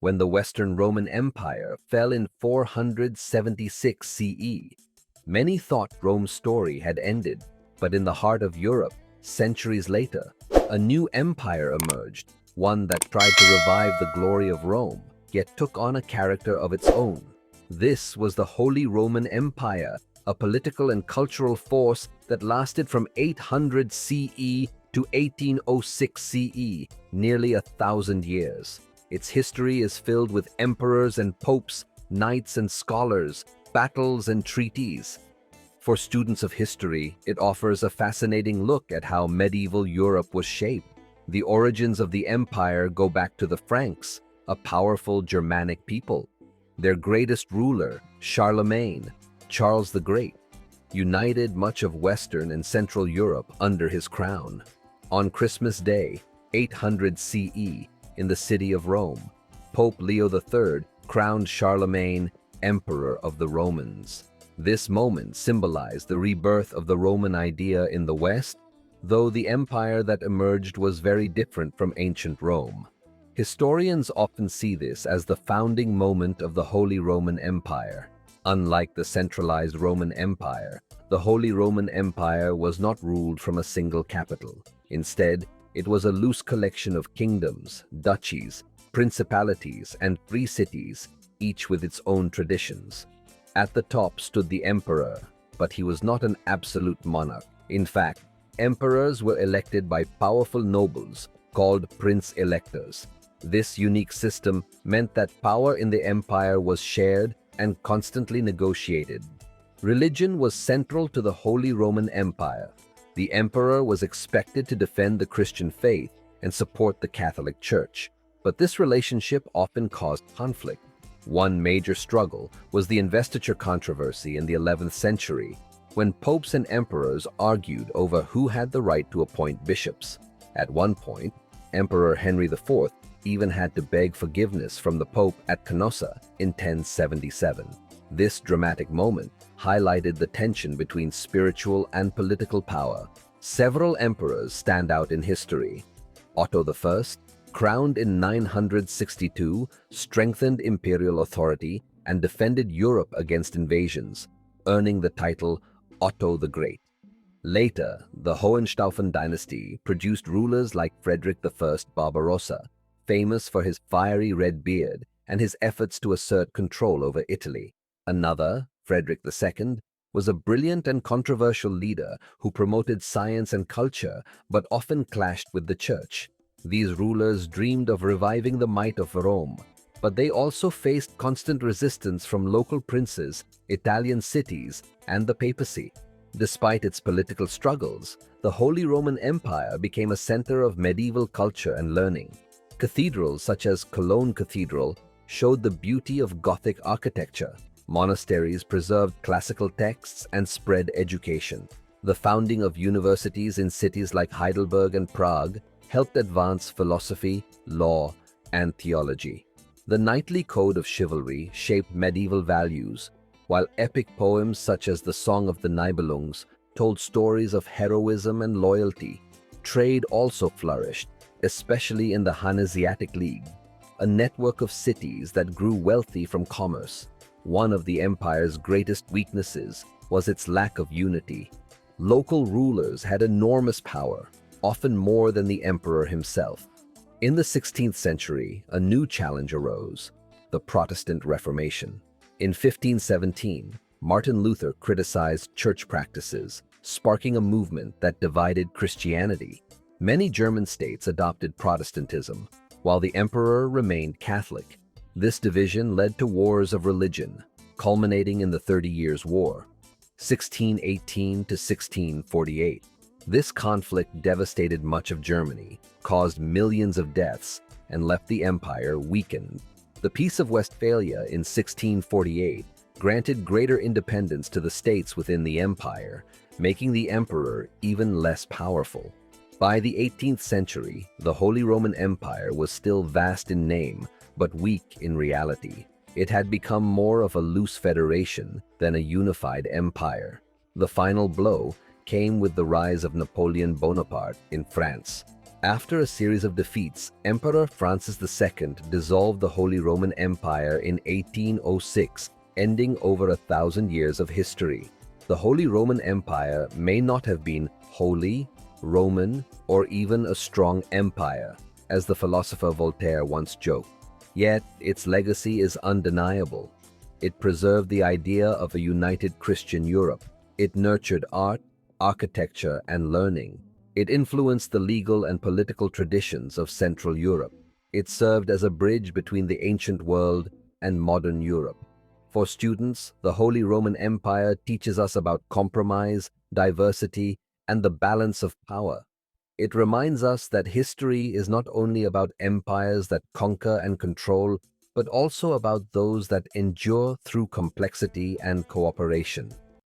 when the Western Roman Empire fell in 476 CE. Many thought Rome's story had ended, but in the heart of Europe, centuries later, a new empire emerged, one that tried to revive the glory of Rome, yet took on a character of its own. This was the Holy Roman Empire, a political and cultural force that lasted from 800 CE to 1806 CE, nearly 1,000 years. Its history is filled with emperors and popes, knights and scholars, battles and treaties. For students of history, it offers a fascinating look at how medieval Europe was shaped. The origins of the empire go back to the Franks, a powerful Germanic people. Their greatest ruler, Charlemagne, Charles the Great, united much of Western and Central Europe under his crown. On Christmas Day, 800 CE, in the city of Rome, Pope Leo III crowned Charlemagne Emperor of the Romans. This moment symbolized the rebirth of the Roman idea in the West, though the empire that emerged was very different from ancient Rome. Historians often see this as the founding moment of the Holy Roman Empire. Unlike the centralized Roman Empire, the Holy Roman Empire was not ruled from a single capital. Instead, it was a loose collection of kingdoms, duchies, principalities, and free cities, each with its own traditions. At the top stood the emperor, but he was not an absolute monarch. In fact, emperors were elected by powerful nobles called prince-electors. This unique system meant that power in the empire was shared and constantly negotiated. Religion was central to the Holy Roman Empire. The emperor was expected to defend the Christian faith and support the Catholic Church, but this relationship often caused conflict. One major struggle was the investiture controversy in the 11th century, when popes and emperors argued over who had the right to appoint bishops. At one point, Emperor Henry IV even had to beg forgiveness from the Pope at Canossa in 1077. This dramatic moment highlighted the tension between spiritual and political power. Several emperors stand out in history. Otto I, crowned in 962, strengthened imperial authority and defended Europe against invasions, earning the title Otto the Great. Later, the Hohenstaufen dynasty produced rulers like Frederick I Barbarossa, famous for his fiery red beard and his efforts to assert control over Italy. Another, Frederick II, was a brilliant and controversial leader who promoted science and culture but often clashed with the church. These rulers dreamed of reviving the might of Rome, but they also faced constant resistance from local princes, Italian cities, and the papacy. Despite its political struggles, the Holy Roman Empire became a center of medieval culture and learning. Cathedrals such as Cologne Cathedral showed the beauty of Gothic architecture. Monasteries preserved classical texts and spread education. The founding of universities in cities like Heidelberg and Prague helped advance philosophy, law, and theology. The knightly code of chivalry shaped medieval values, while epic poems such as the Song of the Nibelungs told stories of heroism and loyalty. Trade also flourished, especially in the Hanseatic League, a network of cities that grew wealthy from commerce. One of the empire's greatest weaknesses was its lack of unity. Local rulers had enormous power, often more than the emperor himself. In the 16th century, a new challenge arose: the Protestant Reformation. In 1517, Martin Luther criticized church practices, sparking a movement that divided Christianity. Many German states adopted Protestantism, while the emperor remained Catholic. This division led to wars of religion, culminating in the 30 Years' War, 1618 to 1648. This conflict devastated much of Germany, caused millions of deaths, and left the empire weakened. The Peace of Westphalia in 1648 granted greater independence to the states within the empire, making the emperor even less powerful. By the 18th century, the Holy Roman Empire was still vast in name, but weak in reality. It had become more of a loose federation than a unified empire. The final blow came with the rise of Napoleon Bonaparte in France. After a series of defeats, Emperor Francis II dissolved the Holy Roman Empire in 1806, ending over 1,000 years of history. The Holy Roman Empire may not have been holy, Roman, or even a strong empire, as the philosopher Voltaire once joked. Yet, its legacy is undeniable. It preserved the idea of a united Christian Europe. It nurtured art, architecture, and learning. It influenced the legal and political traditions of Central Europe. It served as a bridge between the ancient world and modern Europe. For students, the Holy Roman Empire teaches us about compromise, diversity, and the balance of power. It reminds us that history is not only about empires that conquer and control, but also about those that endure through complexity and cooperation.